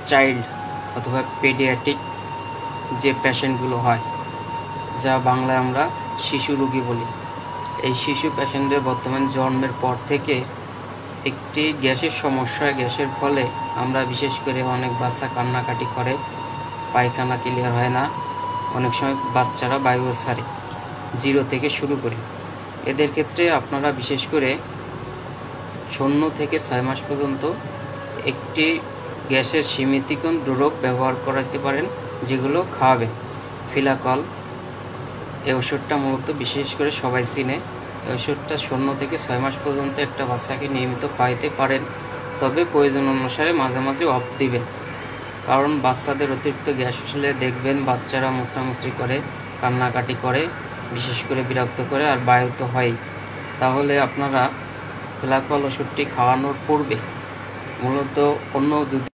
Child অথবা paediatric যে পেশেন্টগুলো হয়, যা বাংলায় আমরা শিশু রোগী বলি, এই শিশু পেশেন্টদের বর্তমানে জন্মের পর থেকে একটি গ্যাসের সমস্যা, গ্যাসের ফলে আমরা বিশেষ করে অনেক বাচ্চা কান্নাকাটি করে, পায়খানা ক্লিয়ার হয় না, অনেক সময় বাচ্চারা বায়ু ছাড়ে, 0 থেকে শুরু করি। এদের ক্ষেত্রে আপনারা বিশেষ করে 0 থেকে 6 মাস পর্যন্ত একটি গ্যাসের সীমিতকণ ড্রপ ব্যবহার করাতে পারেন, যেগুলো খাওয়াবেন। ফিলাকল, এই ওষুধটা মূলত বিশেষ করে সবাই চিনে। এই ওষুধটা 0 থেকে 6 মাস পর্যন্ত একটা বাচ্চাকে নিয়মিত খাওয়াইতে পারেন, তবে প্রয়োজন অনুসারে মাঝে মাঝে অফ দিবেন। কারণ বাচ্চাদের অতিরিক্ত গ্যাস হলে দেখবেন বাচ্চারা মোছামুছি করে, কান্নাকাটি করে, বিশেষ করে বিরক্ত করে, আর বায়ু তো হয়ই। তাহলে আপনারা ফিলাকল ওষুধটি খাওয়ানোর পূর্বে মূলত অন্য যদি